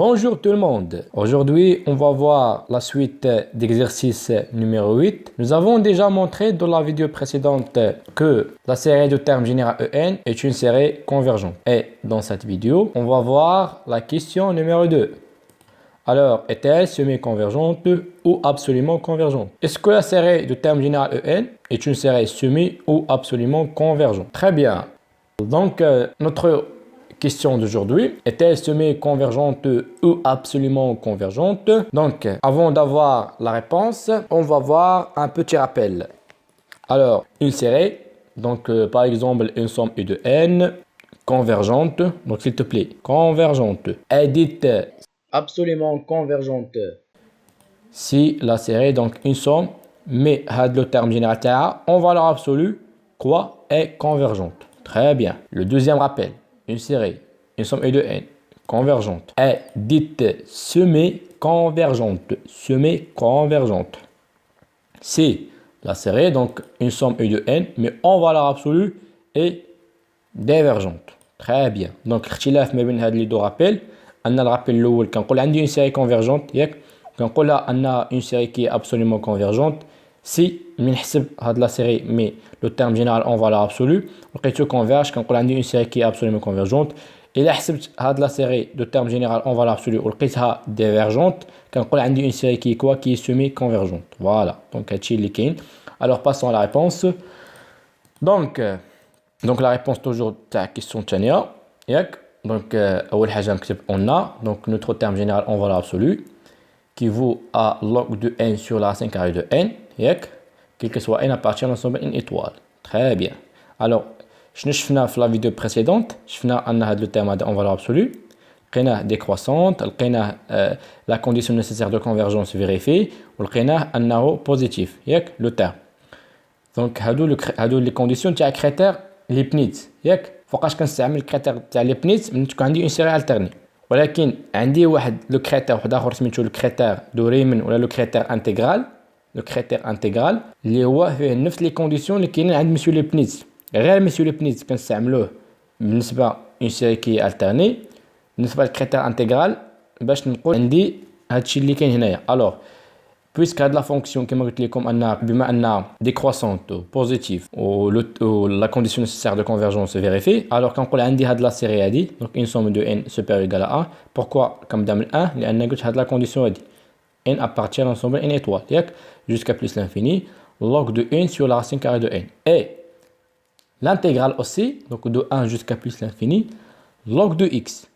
Bonjour tout le monde. Aujourd'hui, on va voir la suite d'exercice numéro 8. Nous avons déjà montré dans la vidéo précédente que la série de termes généraux EN est une série convergente. Et dans cette vidéo, on va voir la question numéro 2. Alors, est-elle semi-convergente ou absolument convergente? Est-ce que la série de termes généraux EN est une série semi ou absolument convergente? Très bien. Donc, notre question d'aujourd'hui, est-elle semi-convergente ou absolument convergente? Donc, avant d'avoir la réponse, on va voir un petit rappel. Alors, une série, donc par exemple, une somme U de n, convergente, donc s'il te plaît, convergente, est dite absolument convergente si la série, donc une somme, mais le terme général, en valeur absolue, quoi, est convergente. Très bien. Le deuxième rappel. Une série, une somme U de n, convergente, est dite semi-convergente. Semi-convergente. Si la série, donc une somme U de n, mais en valeur absolue, est divergente. Très bien. Donc, الاختلاف ما بين هاد لي دو رابيل أن الرابيل الأول كنقول عندي une série convergente ياك كنقولها أن une série qui est absolument convergente si من نحسب هاد la série mais le terme général en valeur absolue لقيتو converge كنقول عندي une série qui est absolument convergente. إلا حسبت هاد la série de terme général en valeur absolue ولقيتها divergente كنقول عندي une série qui est quoi, qui est semi convergente. Voilà. Donc هادشي اللي كاين. Alors passons à la réponse. Donc la réponse toujours à la question تانية ياك. Donc أول حاجة نكتب on a donc notre terme général en valeur absolue qui vaut à log de n sur la racine carrée de n ياك quel que soit n appartient à l'ensemble n étoile. Très bien. Alors شنو شفنا في la vidéo précédente شفنا أن هذا le terme هذا en valeur absolue لقيناه décroissante لقيناه la condition nécessaire de convergence vérifiée ولقيناه أنه positif ياك le terme. Donc هادو les conditions تاع critère ليبنيتز ياك فوقاش كنستعمل الكريتير تاع ليبنيتز من تكون عندي اون سيري الترني ولكن عندي واحد لو كريتير واحد اخر سميتو الكريتير دو ريمن ولا لو كريتير انتغرال. لو كريتير انتغرال اللي هو فيه نفس لي كونديسيون اللي كاينين عند مسيو ليبنيتز غير مسيو ليبنيتز كنستعملوه بالنسبه اون سيري كي الترني بالنسبه للكريتير انتغرال باش نقول عندي هادشي اللي كاين هنايا. الوغ puisque la fonction qui m'a dit comme un décroissante positive ou la condition nécessaire de convergence est vérifiée, alors quand on a de la série AD, donc une somme de n supérieure ou égale à 1, pourquoi comme dans le 1, on a la condition AD. N appartient à l'ensemble n étoile, jusqu'à plus l'infini, log de n sur la racine carrée de n. Et l'intégrale aussi, donc de 1 jusqu'à plus l'infini, log de x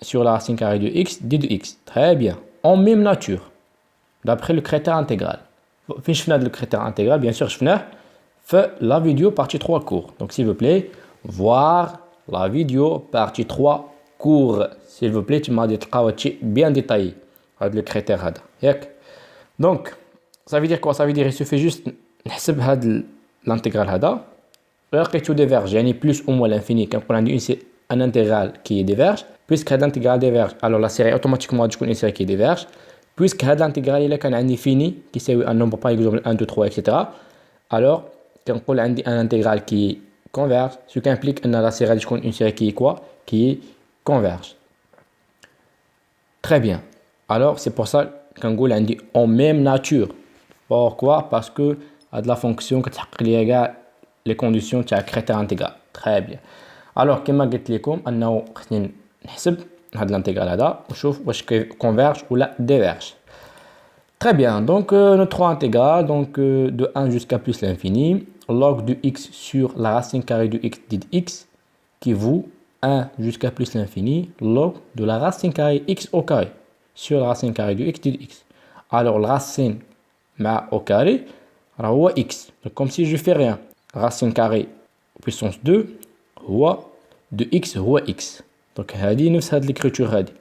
sur la racine carrée de x, d de x. Très bien. En même nature. D'après le critère intégral. Fin je le critère intégral, bien sûr, je fais la vidéo partie 3 cours. Donc, s'il vous plaît, voir la vidéo partie 3 cours. S'il vous plaît, tu m'as dit bien détaillé. Le critère. Donc, ça veut dire quoi? Ça veut dire qu'il suffit juste de l'intégral. لقيتو diverge, يعني plus ou moins l'infini. Quand on a un intégral qui diverge, puisque l'intégral diverge, alors la série automatiquement تكون une série qui diverge. Puisque l'intégral il est infini qui c'est un nombre par exemple 1 2 3 etc. alors quand on a un intégral qui converge ce qui implique que la série est une série qui est quoi, qui converge. Très bien. Alors c'est pour ça qu'on dit en même nature. Pourquoi? Parce que de la fonction qui تحقق les conditions de critère intégral. Très bien. Alors كما قلت لكم انه خصني نحسب هاد l'intégral هذا ونشوف واش converge ou la diverge. Très bien. Donc notre intégral donc de 1 jusqu'à plus l'infini log de x sur la racine carrée de x de x qui vaut 1 jusqu'à plus l'infini log de la racine carrée x au carré sur la racine carrée de x de x. Alors la racine au carré هو x. Donc comme si je fais rien. Racine carrée puissance 2 هو de x هو x. دونك هذه نفس هاد l'écriture هذه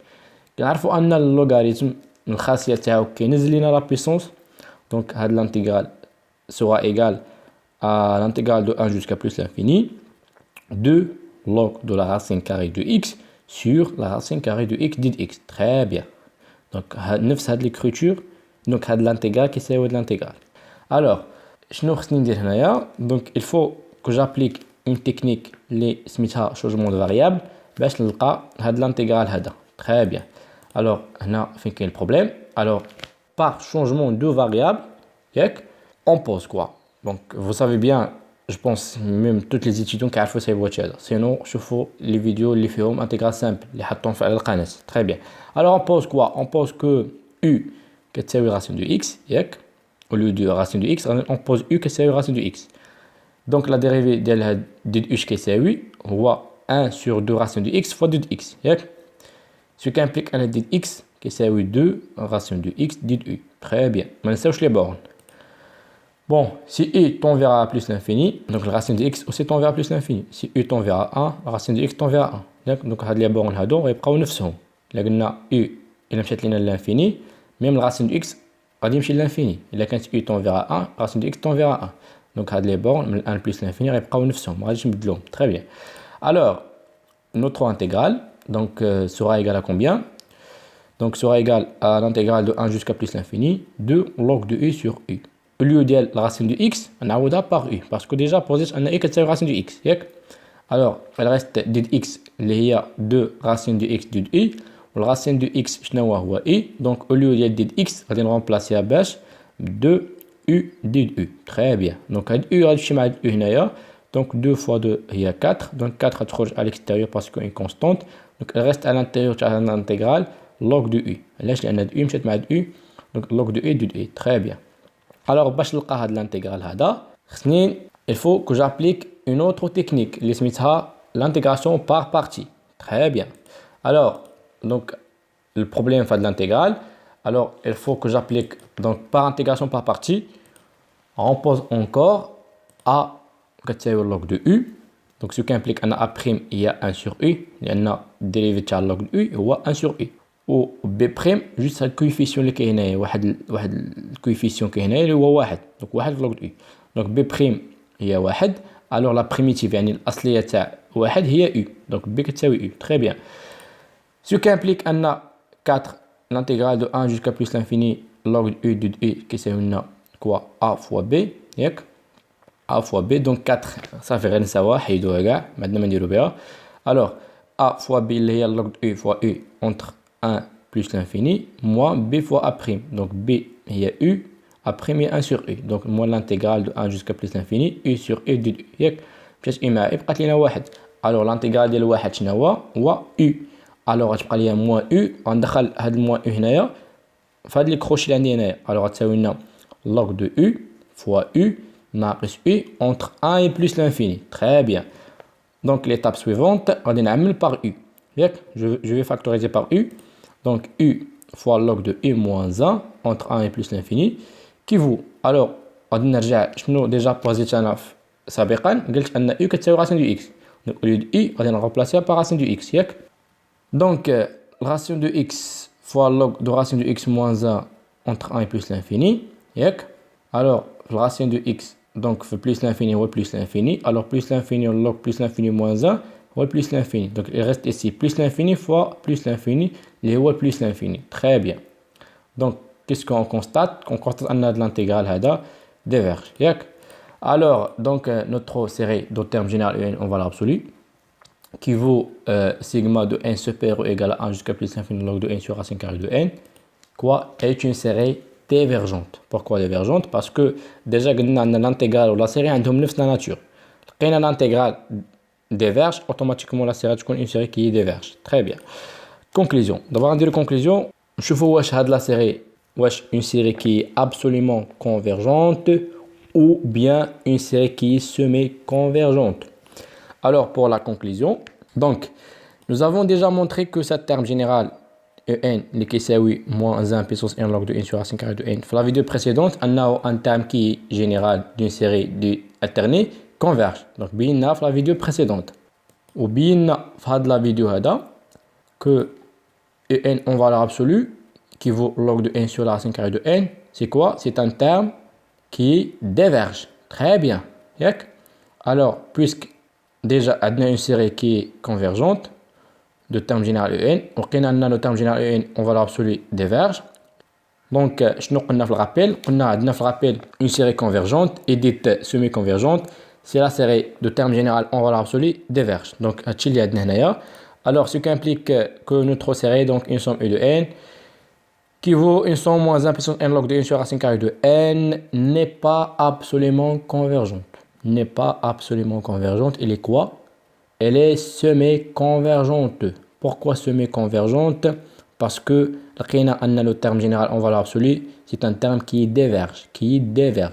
كنعرفوا ان اللوغاريتم الخاصيه تاعو كينزل لينا لا بيسونس دونك هاد l'intégral sera égal à l'intégral de 1 jusqu'à plus l'infini de log de la racine carrée de x sur la racine carrée de x de x. Très bien. Donc نفس هاد l'écriture donc هاد l'intégral كيساوي هاد l'intégral. Alors شنو خصني ندير هنايا donc il faut que j'applique une technique اللي سميتها changement de variable باش نلقى هاد l'intégral هذا. Très bien. Alors, هنا فين كاين le problème. Alors, par changement de variable, on pose quoi? Donc, vous savez bien, je pense même toutes les étudiants qui عرفوا يصايبوا هادشي هذا. Sinon, شوفوا les vidéos اللي فيهم intégral simple اللي حطهم في القناة. Très bien. Alors, on pose quoi? On pose que u كتساوي racine de x, au lieu de racine de x, on pose u كتساوي racine de x. Donc, la dérivée de u كتساوي هو 1 sur 2 racine de x fois 2 de x. Ce qui implique un d x qui est 2 racine de x d u. Très bien. Maintenant, je les bornes. Bon, si u tend vers a plus l'infini, donc la racine de x aussi tend vers plus l'infini. Si u tend vers 1, la racine de x tend vers 1. Donc, les bornes هادو غيبقاو نفسهم. Là, قلنا u إلا مشات لنا l'infini, même la racine de x غادي يمشي l'infini. إلا كانت u tend vers 1, la racine de x tend vers 1. Donc, les bornes, من 1 plus l'infini غيبقاو نفسهم. ما غاديش نبدلوهم. Très bien. Alors, notre intégrale donc, sera égale à combien? Donc, sera égale à l'intégrale de 1 jusqu'à plus l'infini de log de u sur u. Au lieu de la racine de x, on a par u. Parce que déjà, pour on a u qui est la racine de x. Alors, il reste d de x, il y a 2 racines de x de u. La racine de x, je u. Donc, au lieu de d de x, on va remplacer à bâche 2 u d de u. Très bien. Donc, u, on va u. Donc 2 fois 2, il y a 4. Donc 4 est à l'extérieur parce qu'il y a une constante. Donc elle reste à l'intérieur de l'intégrale log de u. Là, je l'ai u, je u. Donc log de u de u. Très bien. Alors, pour نلقى l'intégrale هذا, il faut que j'applique une autre technique. L'intégration par partie. Très bien. Alors, donc, le problème de l'intégrale. Alors, il faut que j'applique donc par intégration par partie. On pose encore a كتساوي log de u. Donc ce qui implique أن a' il y a 1 sur u لأن dérivé تاع log de u هو 1 sur u. و b' juste هاد الكويفيسيون اللي كاين هنايا واحد الكويفيسيون كاين هنايا اللي هو 1. Donc 1 log de u. Donc b' هي 1. Alors la primitive يعني الأصلية تاع 1 هي u. Donc b كتساوي u. Très bien. Ce qui implique أن 4 l'intégrale de 1 jusqu'à plus l'infini log de u de u كيساوي لنا quoi a fois b ياك a fois b, donc 4 ça fait rien savoir حيدوها كاع ما عندنا ما نديرو بها. Alors a fois b اللي هي log de u fois u entre 1 plus l'infini moins b fois a'. Donc b هي u, a' هي 1 sur u. Donc moins l'intégrale de 1 jusqu'à plus l'infini u sur u de u. ياك مشات u مع u بقات لينا 1. Alors l'intégrale ديال 1 شنو هو u. Alors غتبقى ليا moins u, غندخل هاد الموان u هنايا في هاد لي كروشي اللي عندي هنايا. Alors غتساوي لنا log de u fois u ناقص u entre 1 et plus l'infini. Très bien. Donc l'étape suivante, on va par u. Je vais factoriser par u. Donc u fois log de u moins 1 entre 1 et plus l'infini qui vaut. Alors, on va déjà poser سابقا قلت ان u كتساوي racine du x. Donc au lieu de u, on va remplacer par racine du x. Donc racine de x fois log de racine de x moins 1 entre 1 et plus l'infini. Alors racine de x donc plus l'infini ou plus l'infini. Alors plus l'infini log plus l'infini moins 1 ou plus l'infini. Donc il reste ici plus l'infini fois plus l'infini les ou plus l'infini. Très bien. Donc qu'est-ce qu'on constate? On constate qu'on a de l'intégrale hada diverge. Alors donc notre série de termes général en valeur absolue qui vaut sigma de n supérieur ou égal à 1 jusqu'à plus l'infini log de n sur racine carrée de n quoi est une série divergente. Pourquoi divergente? Parce que déjà l'intégrale ou la série عندهم نفس la nature. لقينا l'intégrale diverge, automatiquement la série تكون une série qui diverge. Très bien. Conclusion. D'abord on dit la conclusion. نشوفوا واش هاد la série واش une série qui est absolument convergente ou bien une série qui est semi-convergente. Alors pour la conclusion, donc nous avons déjà montré que ce terme général en اللي كيساوي moins 1 puissance n log de n sur racine carrée de n. Dans la vidéo précédente, on a un terme qui est général d'une série alternée converge. Donc بينا dans la vidéo précédente. Ou بينا dans la vidéo هذا que en en valeur absolue qui vaut log de n sur la racine carrée de n, c'est quoi? C'est un terme qui diverge. Très bien. Alors, puisque déjà on a une série qui est convergente de terme général en, on a le terme général en en valeur absolue diverge. Donc, je nous rappelle, on a le rappel une série convergente et dite semi-convergente, c'est la série de terme général en valeur absolue diverge. Donc, Alors, ce qui implique que notre série, donc une somme U de n, qui vaut une somme moins 1 puissance n log de 1 sur racine carrée de n, n'est pas absolument convergente. N'est pas absolument convergente. Elle est quoi? Elle est semi-convergente. Pourquoi semi-convergente? Parce que le terme général en valeur absolue, c'est un terme qui diverge.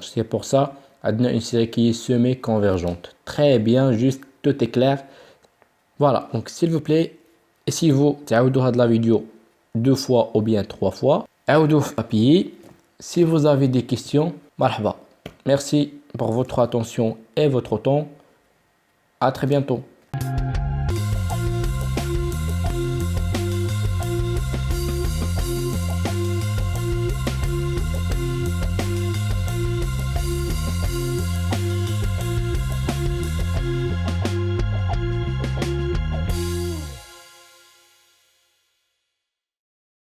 C'est pour ça qu'on a une série qui est semi-convergente. Très bien, juste tout est clair. Voilà, donc s'il vous plaît, essayez-vous de la vidéo 2 fois ou bien 3 fois. Appuyez. Si vous avez des questions, marhaba. Merci pour votre attention et votre temps. À très bientôt.